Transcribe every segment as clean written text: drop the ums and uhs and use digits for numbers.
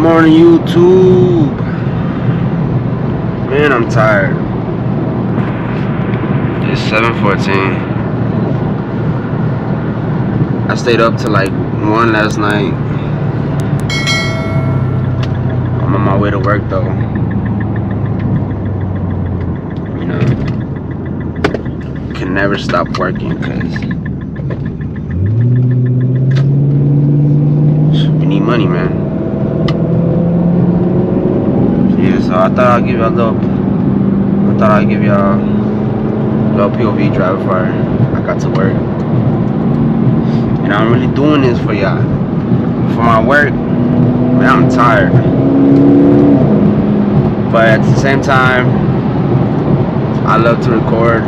morning, YouTube. Man, I'm tired. It's 7:14. I stayed up till like 1 last night. I'm on my way to work though. You know, can never stop working because we need money, man. Yeah, so I thought I'd give y'all a little POV drive before I got to work. And I'm really doing this for y'all. For my work, man, I'm tired. But at the same time, I love to record.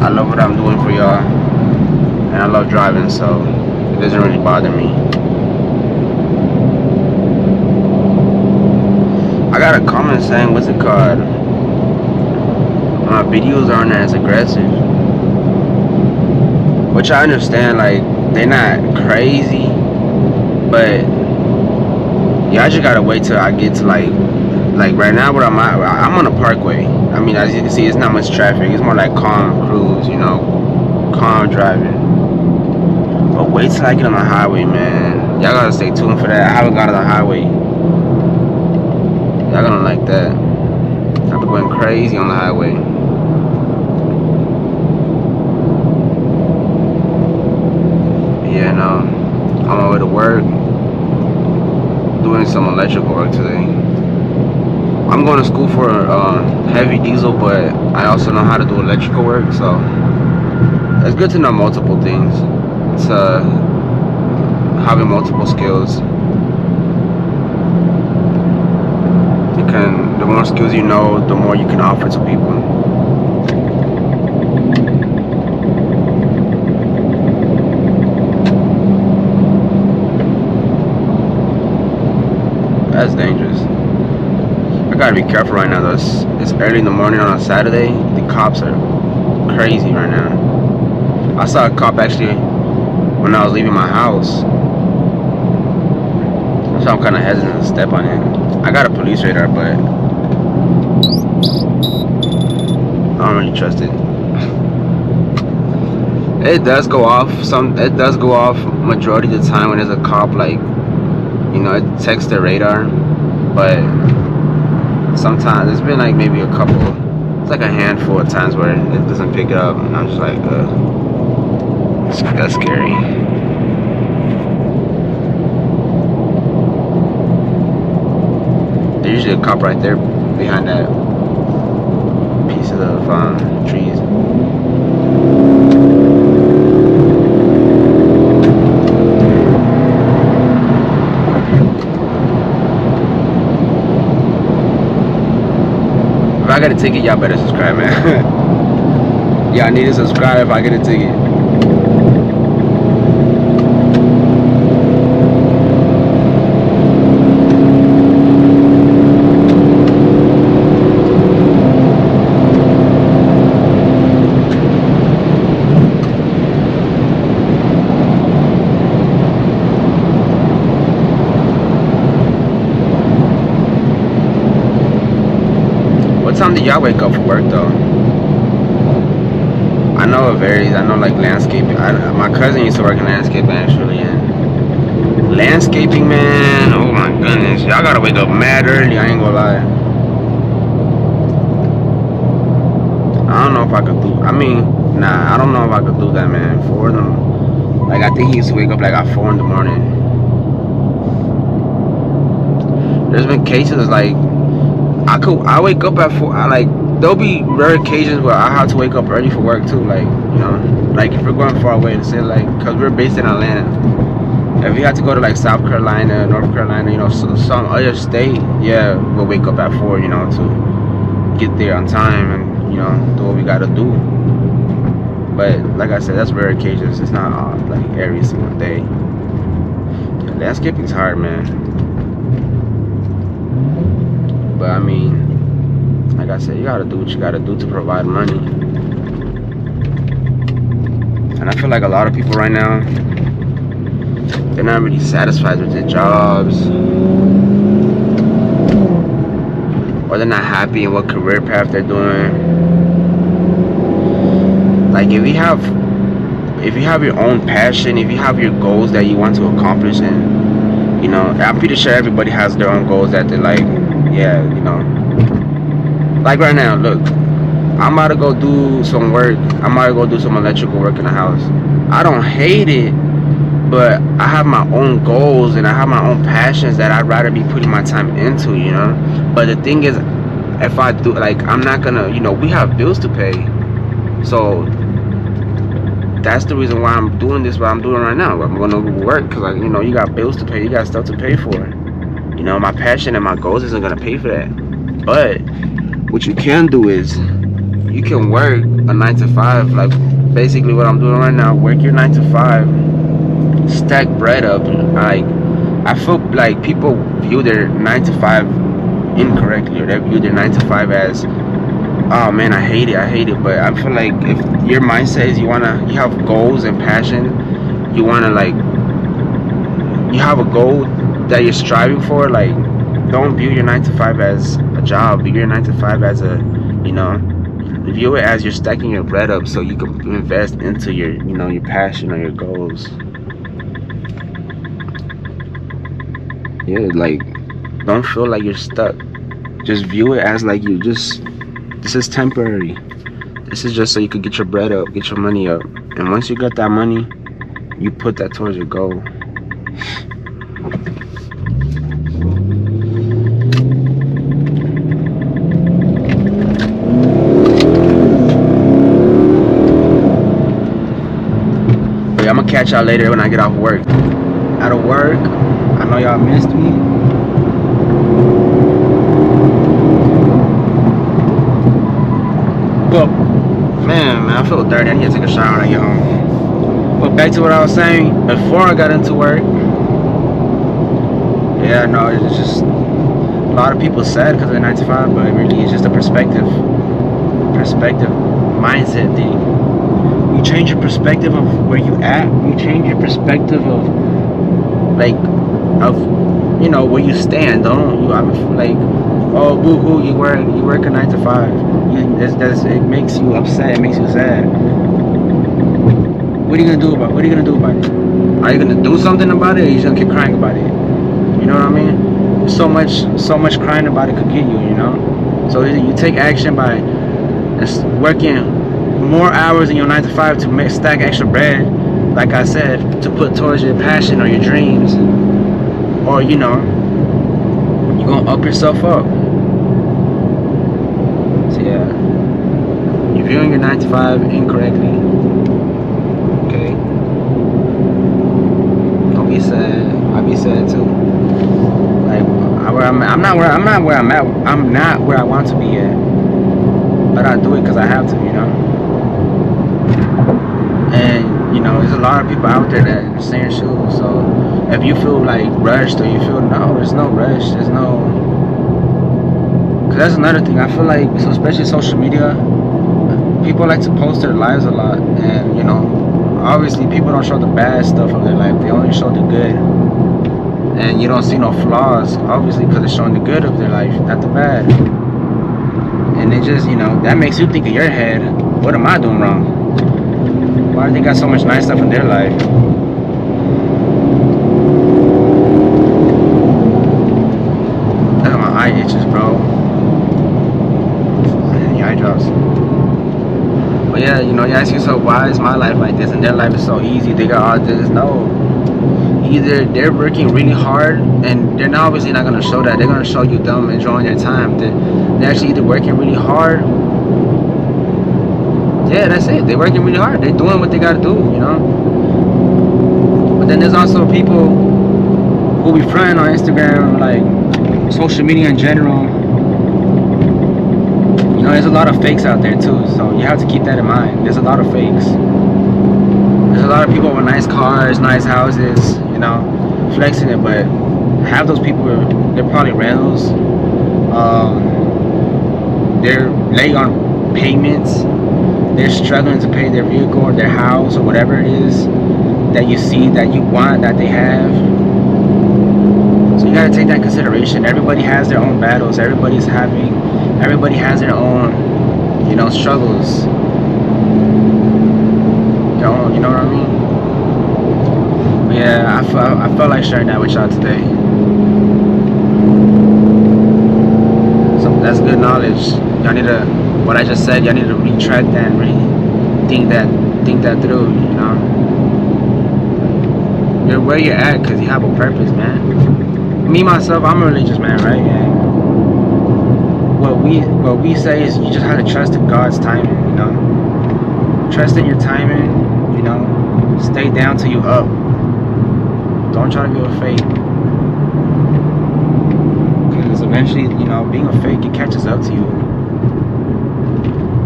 I love what I'm doing for y'all. And I love driving, so it doesn't really bother me. I got a comment saying, what's it called? My videos aren't as aggressive. Which I understand, like, they're not crazy. But yeah, I just gotta wait till I get to like right now where I'm at, I'm on a parkway. I mean, as you can see, it's not much traffic. It's more like calm cruise, you know, calm driving. But wait till I get on the highway, man. Y'all gotta stay tuned for that. I haven't got on the highway. Y'all gonna like that. I've been going crazy on the highway. Yeah, no. On my way to work. Doing some electrical work today. I'm going to school for heavy diesel, but I also know how to do electrical work, so it's good to know multiple things. It's having multiple skills. The more skills you know, the more you can offer to people. That's dangerous. I gotta be careful right now though. It's early in the morning on a Saturday. The cops are crazy right now. I saw a cop actually when I was leaving my house. So I'm kind of hesitant to step on it. I got a police radar, but I don't really trust it. It does go off. It does go off majority of the time when there's a cop, like, you know, it checks the radar. But sometimes it's been like maybe a couple. It's like a handful of times where it doesn't pick it up, and I'm just like, that's scary. There's usually a cop right there behind that piece of the trees. If I get a ticket, y'all better subscribe, man. Y'all need to subscribe if I get a ticket. What time do y'all wake up for work though? I know it varies. I know like landscaping. My cousin used to work in landscaping actually, and landscaping, man, oh my goodness, y'all gotta wake up mad early. I ain't gonna lie. I don't know if I could do. I mean, nah, I don't know if I could do that, man. 4 of them. Like I think he used to wake up like at 4 in the morning. There's been cases like I wake up at 4. There'll be rare occasions where I have to wake up early for work too. Like, you know, like if we're going far away, to say like, cause we're based in Atlanta. If we had to go to like South Carolina, North Carolina, you know, some other state, yeah, we'll wake up at 4, you know, to get there on time and, you know, do what we gotta do. But like I said, that's rare occasions. It's not like every single day. Landscaping's hard, man. But I mean, like I said, you gotta do what you gotta do to provide money. And I feel like a lot of people right now, they're not really satisfied with their jobs, or they're not happy in what career path they're doing. Like if you have your own passion, if you have your goals that you want to accomplish, and you know, I'm pretty sure everybody has their own goals that they're like, yeah, you know, like right now, look, I'm about to go do some work. I'm about to go do some electrical work in the house. I don't hate it, but I have my own goals and I have my own passions that I'd rather be putting my time into, you know. But the thing is, if I do, like, I'm not gonna, you know, we have bills to pay, so that's the reason why I'm doing this, what I'm doing right now. I'm gonna work because, like, you know, you got bills to pay, you got stuff to pay for. You know, my passion and my goals isn't gonna pay for that. But what you can do is you can work a 9 to 5, like basically what I'm doing right now. Work your 9 to 5, stack bread up. Like, I feel like people view their 9 to 5 incorrectly, or they view their 9 to 5 as, oh man, I hate it. But I feel like if your mindset is you have goals and passion, you wanna, like, you have a goal that you're striving for, like, don't view your 9 to 5 as a job. View your 9 to 5 as a, you know, view it as you're stacking your bread up so you can invest into your, you know, your passion or your goals. Yeah, like, don't feel like you're stuck. Just view it as like this is temporary. This is just so you could get your bread up, get your money up. And once you got that money, you put that towards your goal. But yeah, I'm gonna catch y'all later when I get off work. Out of work, I know y'all missed me. Well, man, I feel dirty. I need to take a shower when I get home. But back to what I was saying, before I got into work, yeah, no, it's just a lot of people sad because of the 9 to 5, but really it's just a perspective mindset thing. You change your perspective of where you at. You change your perspective of, like, you know, where you stand. Don't you? I'm like, oh, boo hoo, you work a 9 to 5. It makes you upset. It makes you sad. What are you gonna do about it? Are you gonna do something about it, or are you just gonna keep crying about it? You know what I mean? So much crying about it could get you. You know. So you take action by working more hours in your 9 to 5 to stack extra bread. Like I said, to put towards your passion or your dreams, or, you know, you're gonna up yourself up. So yeah, you're viewing your 9 to 5 incorrectly. Okay, don't be sad. I'll be sad too. Like, I'm not where I want to be at, but I do it because I have to, you know. And you know, there's a lot of people out there that are saying shoes. So if you feel like rushed, or you feel, no, there's no rush. There's no. Cause that's another thing. I feel like, so especially social media, people like to post their lives a lot, and you know, obviously people don't show the bad stuff of their life. They only show the good, and you don't see no flaws, obviously, because they're showing the good of their life, not the bad. And it just, you know, that makes you think in your head, what am I doing wrong? Why do they got so much nice stuff in their life? That's my eye itches, bro. The eye drops. But yeah, you know, you ask yourself, why is my life like this and their life is so easy? They got all this. No. Either they're working really hard, and they're not obviously not gonna show that. They're gonna show you them enjoying their time. They're actually either working really hard. Yeah, that's it. They're working really hard. They're doing what they gotta do, you know. But then there's also people who be fronting on Instagram, like social media in general. You know, there's a lot of fakes out there too, so you have to keep that in mind. There's a lot of fakes. There's a lot of people with nice cars, nice houses, you know, flexing it, but half those people, they're probably rentals. They're late on payments. They're struggling to pay their vehicle or their house or whatever it is. that you see, that you want, that they have. So you gotta take that in consideration. Everybody has their own battles. Everybody has their own, you know, struggles. Their own, you know what I mean? But yeah, I felt like sharing that with y'all today. So that's good knowledge. Y'all need to, what I just said, y'all need to retract that and really think that through, you know. You're where you're at because you have a purpose, man. Me myself, I'm a religious man, right? And what we say is you just have to trust in God's timing, you know. Trust in your timing, you know. Stay down till you up. Don't try to be a fake. Because eventually, you know, being a fake, it catches up to you.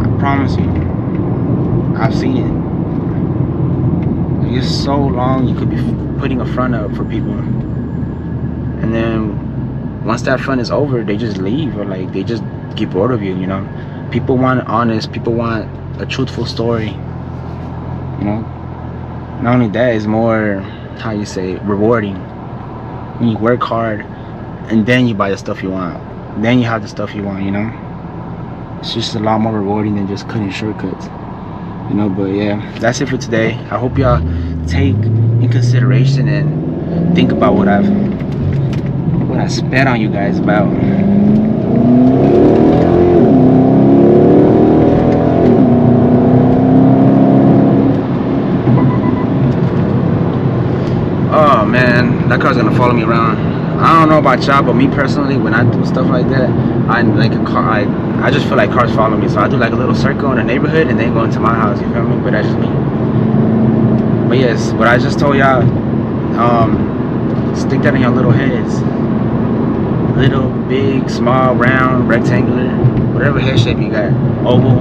I promise you. I've seen it. It's so long you could be putting a front up for people, and then once that front is over, they just leave, or like they just get bored of you, you know. People want honest, people want a truthful story, you know. Not only that, it's more, how you say, rewarding when you work hard and then you buy the stuff you want, then you have the stuff you want, you know. It's just a lot more rewarding than just cutting shortcuts, you know. But yeah, that's it for today. I hope y'all take in consideration and think about what I spent on you guys about. Oh man, that car's gonna follow me around. I don't know about y'all, but me personally, when I do stuff like that, I like a car. I just feel like cars follow me, so I do like a little circle in the neighborhood and then go into my house. You feel me? But that's just me. But yes, what I just told y'all, stick that in your little heads. Little, big, small, round, rectangular, whatever head shape you got. Oval,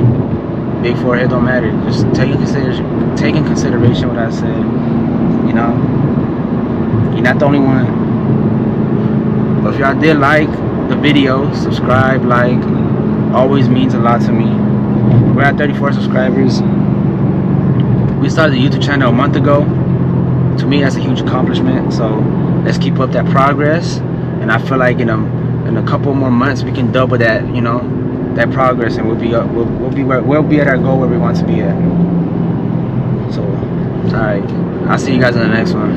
big forehead, don't matter. Just take in consideration what I said. You know, you're not the only one. But if y'all did like the video, subscribe, like, always means a lot to me. We're at 34 subscribers. We started the YouTube channel a month ago. To me, that's a huge accomplishment. So let's keep up that progress. And I feel like in a couple more months we can double that, you know, that progress, and we'll be at our goal where we want to be at. So, all right, I'll see you guys in the next one.